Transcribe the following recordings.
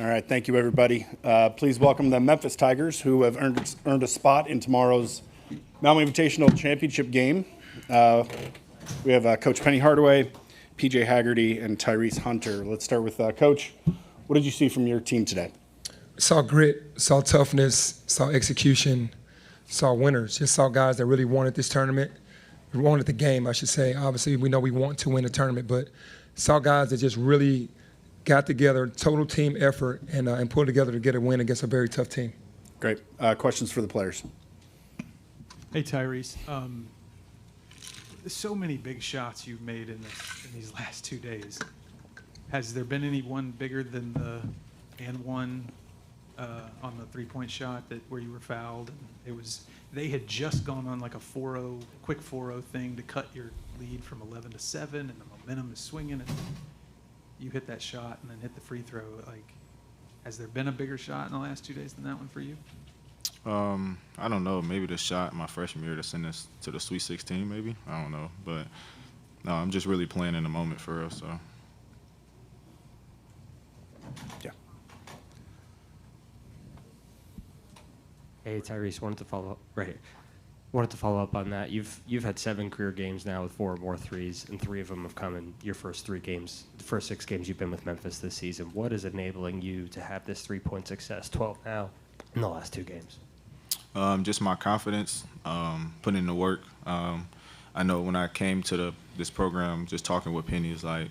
All right, thank you, everybody. Please welcome the Memphis Tigers, who have earned a spot in tomorrow's Maui Invitational Championship game. We have Coach Penny Hardaway, PJ Haggerty, and Tyrese Hunter. Let's start with Coach. What did you see from your team today? Saw grit, saw toughness, saw execution, saw winners. Just saw guys that really wanted this tournament, wanted the game, I should say. Obviously, we know we want to win the tournament, but saw guys that just really got together, total team effort, and pulled together to get a win against a very tough team. Great. Questions for the players? Hey, Tyrese. So many big shots you've made in these last 2 days. Has there been any one bigger than the and one on the three-point shot where you were fouled? And they had just gone on like a 4-0, quick 4-0 thing to cut your lead from 11 to 7, and the momentum is swinging, and you hit that shot and then hit the free throw. Like, has there been a bigger shot in the last 2 days than that one for you? I don't know. Maybe the shot my freshman year to send us to the Sweet 16, maybe. I don't know. But, no, I'm just really playing in the moment for us. So. Yeah. Hey, Tyrese, wanted to follow up on that. You've had 7 career games now with 4 or more threes, and 3 of them have come in your first 3 games, the first 6 games you've been with Memphis this season. What is enabling you to have this 3-point success, 12 now, in the last 2 games? Just my confidence, putting in the work. I know when I came to this program, just talking with Penny, it's like,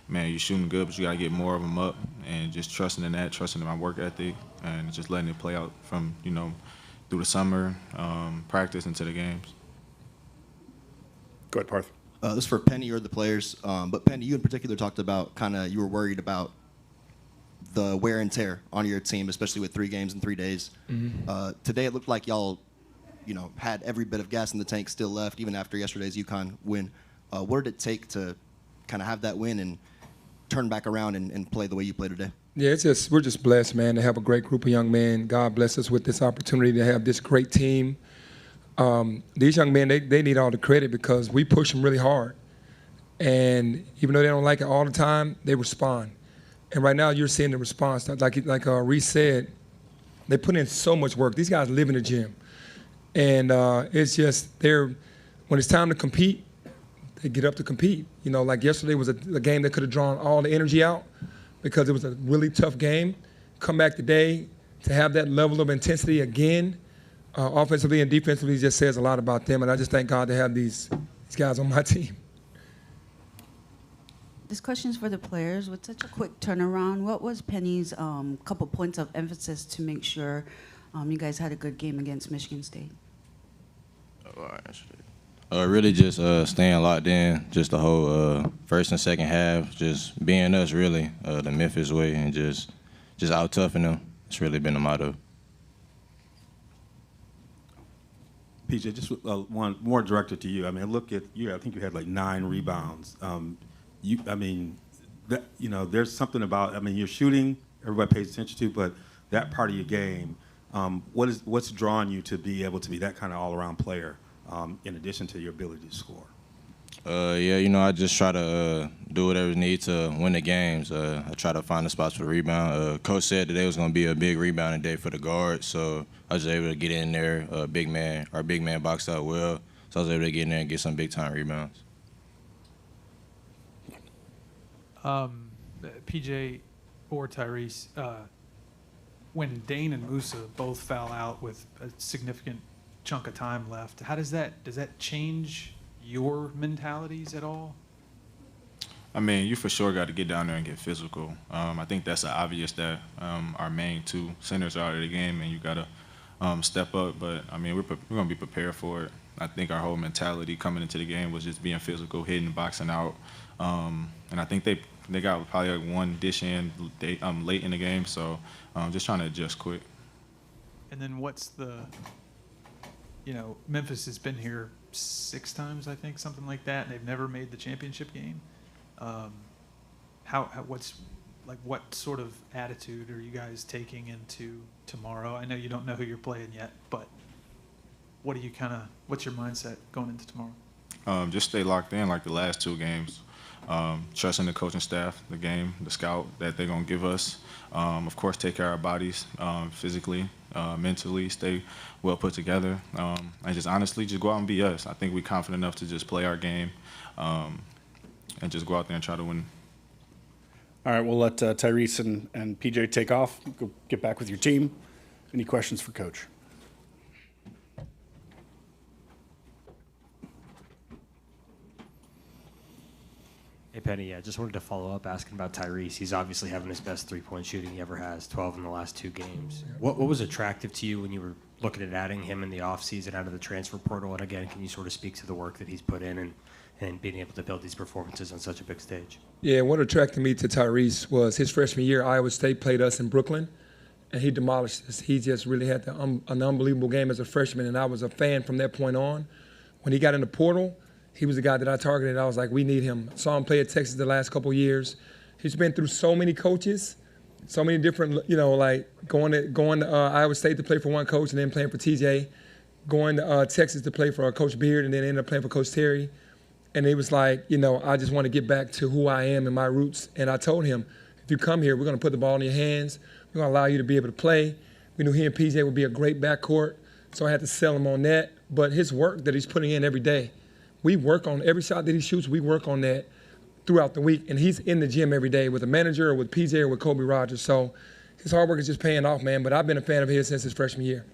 man, you're shooting good, but you got to get more of them up, and just trusting in that, trusting in my work ethic, and just letting it play out from, through the summer, practice into the games. Go ahead, Parth. This is for Penny or the players, but Penny, you in particular talked about you were worried about the wear and tear on your team, especially with 3 games in 3 days. Mm-hmm. Today it looked like y'all, had every bit of gas in the tank still left, even after yesterday's UConn win. What did it take to kind of have that win and turn back around and play the way you play today? Yeah, we're just blessed, man, to have a great group of young men. God bless us with this opportunity to have this great team. These young men, they need all the credit because we push them really hard. And even though they don't like it all the time, they respond. And right now you're seeing the response. Like Reese said, they put in so much work. These guys live in the gym. And it's just when it's time to compete, they get up to compete. Like yesterday was a game that could have drawn all the energy out because it was a really tough game. Come back today to have that level of intensity again, offensively and defensively, just says a lot about them. And I just thank God to have these guys on my team. This question is for the players. With such a quick turnaround, what was Penny's couple points of emphasis to make sure you guys had a good game against Michigan State? Really just staying locked in, just the whole first and second half, just being us really, the Memphis way, and just out-toughing them. It's really been the motto. PJ, just one more directed to you. I mean, look at you. I think you had like 9 rebounds. There's something about. I mean, you're shooting. Everybody pays attention to, but that part of your game. What's drawn you to be able to be that kind of all-around player? In addition to your ability to score? I just try to do whatever is needed to win the games. I try to find the spots for the rebound. Coach said today was going to be a big rebounding day for the guards, so I was able to get in there. Our big man boxed out well, so I was able to get in there and get some big-time rebounds. PJ or Tyrese, when Dane and Musa both foul out with a significant chunk of time left, does that change your mentalities at all? I mean, you for sure got to get down there and get physical. I think that's obvious that our main 2 centers are out of the game, and you got to step up. But, I mean, we're going to be prepared for it. I think our whole mentality coming into the game was just being physical, hitting, boxing out. And I think they got probably like 1 dish in late in the game, so just trying to adjust quick. And then what's Memphis has been here 6 times, I think, something like that, and they've never made the championship game. What sort of attitude are you guys taking into tomorrow? I know you don't know who you're playing yet, but what's your mindset going into tomorrow? Just stay locked in like the last 2 games. trusting the coaching staff, the game, the scout that they're going to give us. Of course, take care of our bodies physically, mentally, stay well put together, and just honestly just go out and be us. I think we're confident enough to just play our game and just go out there and try to win. All right, we'll let Tyrese and PJ take off. Go get back with your team. Any questions for Coach? Hey, Penny, I just wanted to follow up asking about Tyrese. He's obviously having his best three-point shooting he ever has, 12 in the last 2 games. What was attractive to you when you were looking at adding him in the offseason out of the transfer portal? And again, can you sort of speak to the work that he's put in and being able to build these performances on such a big stage? Yeah, what attracted me to Tyrese was his freshman year. Iowa State played us in Brooklyn, and he demolished us. He just really had an unbelievable game as a freshman, and I was a fan from that point on. When he got in the portal, he was the guy that I targeted. I was like, we need him. I saw him play at Texas the last couple of years. He's been through so many coaches, so many different, like going to Iowa State to play for one coach and then playing for TJ, going to Texas to play for Coach Beard and then ended up playing for Coach Terry. And he was like, I just want to get back to who I am and my roots. And I told him, if you come here, we're going to put the ball in your hands. We're going to allow you to be able to play. We knew he and PJ would be a great backcourt, so I had to sell him on that. But his work that he's putting in every day, we work on every shot that he shoots. We work on that throughout the week, and he's in the gym every day with a manager or with PJ or with Kobe Rogers. So his hard work is just paying off, man. But I've been a fan of his since his freshman year.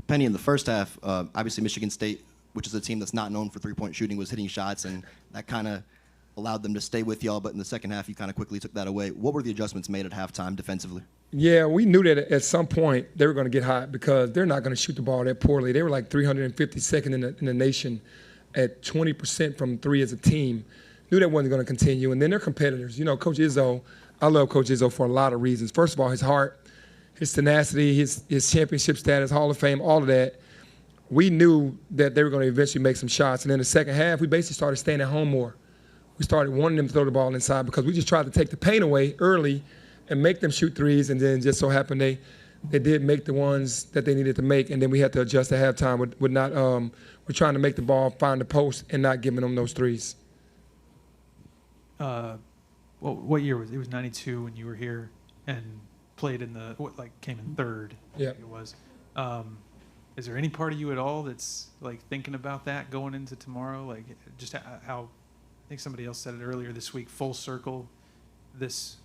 Penny, in the first half, obviously Michigan State, which is a team that's not known for three-point shooting, was hitting shots, and that kind of allowed them to stay with y'all. But in the second half, you kind of quickly took that away. What were the adjustments made at halftime defensively? Yeah, we knew that at some point they were going to get hot because they're not going to shoot the ball that poorly. They were like 352nd in the nation at 20% from three as a team. Knew that wasn't going to continue. And then they're competitors. Coach Izzo, I love Coach Izzo for a lot of reasons. First of all, his heart, his tenacity, his championship status, Hall of Fame, all of that. We knew that they were going to eventually make some shots. And in the second half, we basically started staying at home more. We started wanting them to throw the ball inside because we just tried to take the pain away early and make them shoot threes, and then just so happened they did make the ones that they needed to make, and then we had to adjust at halftime with we're trying to make the ball find the post and not giving them those threes. What year was it? It was 92 when you were here and played in came in third. Yeah. It was. Is there any part of you at all that's thinking about that going into tomorrow? Just how I think somebody else said it earlier this week, full circle, this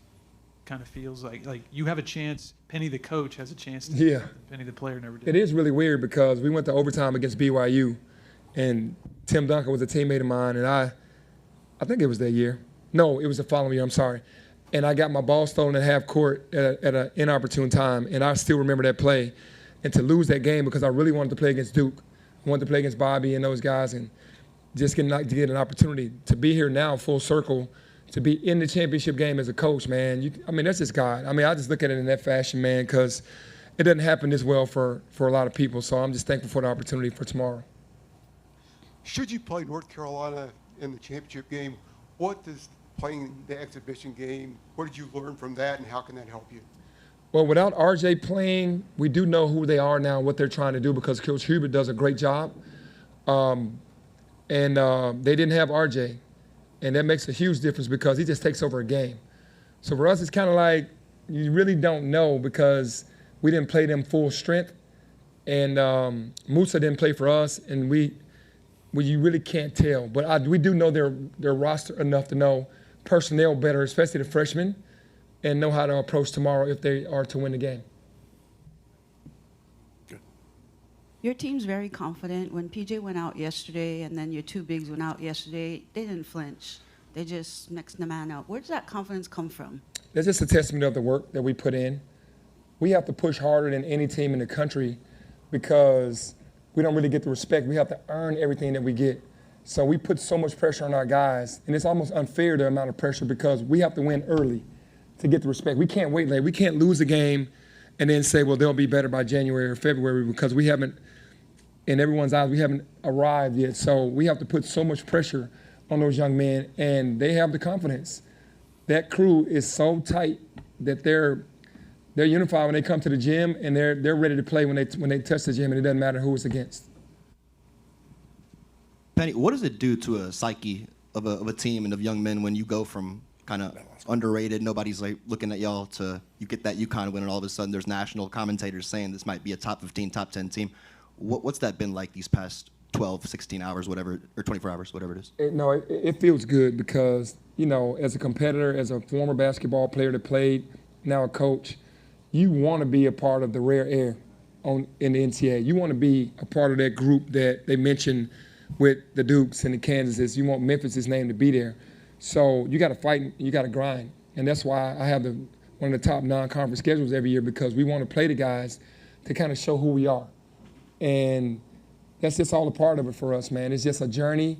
kind of feels like you have a chance. Penny the coach has a chance to do something Penny the player never did. It is really weird because we went to overtime against BYU, and Tim Duncan was a teammate of mine, and I think it was that year. No, it was the following year, I'm sorry. And I got my ball stolen at half court at an inopportune time, and I still remember that play. And to lose that game because I really wanted to play against Duke. I wanted to play against Bobby and those guys, and just get an opportunity to be here now full circle, to be in the championship game as a coach, man. That's just God. I just look at it in that fashion, man, because it doesn't happen this well for a lot of people. So I'm just thankful for the opportunity for tomorrow. Should you play North Carolina in the championship game, what does playing the exhibition game, what did you learn from that, and how can that help you? Well, without RJ playing, we do know who they are now, what they're trying to do, because Coach Hubert does a great job. And they didn't have RJ. And that makes a huge difference because he just takes over a game. So for us, it's kind of like you really don't know because we didn't play them full strength. And Musa didn't play for us, and you really can't tell. But we do know their roster enough to know personnel better, especially the freshmen, and know how to approach tomorrow if they are to win the game. Your team's very confident. When PJ went out yesterday and then your two bigs went out yesterday, they didn't flinch. They just mixed the man up. Where does that confidence come from? That's just a testament of the work that we put in. We have to push harder than any team in the country because we don't really get the respect. We have to earn everything that we get. So we put so much pressure on our guys, and it's almost unfair, the amount of pressure, because we have to win early to get the respect. We can't wait late. We can't lose a game and then say, well, they'll be better by January or February, because we haven't, in everyone's eyes, we haven't arrived yet. So we have to put so much pressure on those young men, and they have the confidence. That crew is so tight that they're unified when they come to the gym, and they're ready to play when they touch the gym, and it doesn't matter who it's against. Penny, what does it do to a psyche of a team and of young men when you go from kind of underrated, nobody's like looking at y'all, to you get that UConn win, and all of a sudden there's national commentators saying this might be a top 15, top 10 team. What's that been like these past 12, 16 hours, whatever, or 24 hours, whatever it is? It feels good because, as a competitor, as a former basketball player that played, now a coach, you want to be a part of the rare air in the NCAA. You want to be a part of that group that they mentioned with the Dukes and the Kansases. You want Memphis' name to be there. So you got to fight, you got to grind. And that's why I have one of the top non-conference schedules every year, because we want to play the guys to kind of show who we are. And that's just all a part of it for us, man. It's just a journey.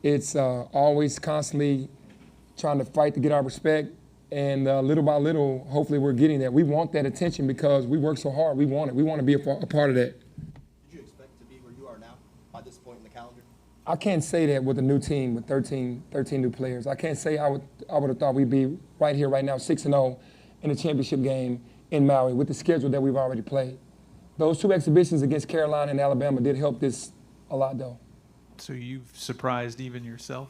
It's always constantly trying to fight to get our respect. And little by little, hopefully we're getting there. We want that attention because we work so hard. We want it. We want to be a part of that. Did you expect to be where you are now by this point in the calendar? I can't say that with a new team with 13 new players. I can't say I would have thought we'd be right here right now, 6-0 in the championship game in Maui with the schedule that we've already played. Those 2 exhibitions against Carolina and Alabama did help this a lot, though. So you've surprised even yourself?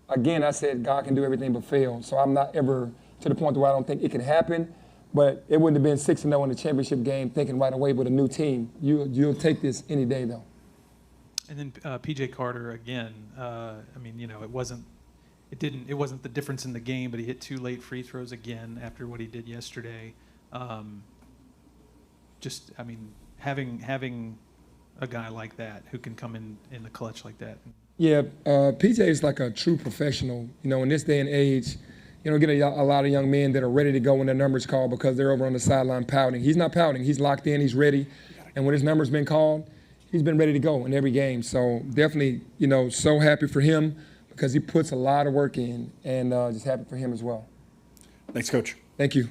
Again, I said God can do everything but fail. So I'm not ever to the point where I don't think it can happen. But it wouldn't have been 6-0 in the championship game thinking right away with a new team. You'll take this any day, though. And then PJ Carter again. It wasn't the difference in the game, but he hit 2 late free throws again after what he did yesterday. Having a guy like that who can come in the clutch like that. Yeah, PJ is like a true professional. In this day and age, get a lot of young men that are ready to go when their number's called because they're over on the sideline pouting. He's not pouting. He's locked in. He's ready. And when his number's been called, he's been ready to go in every game. So definitely, so happy for him because he puts a lot of work in, and just happy for him as well. Thanks, Coach. Thank you.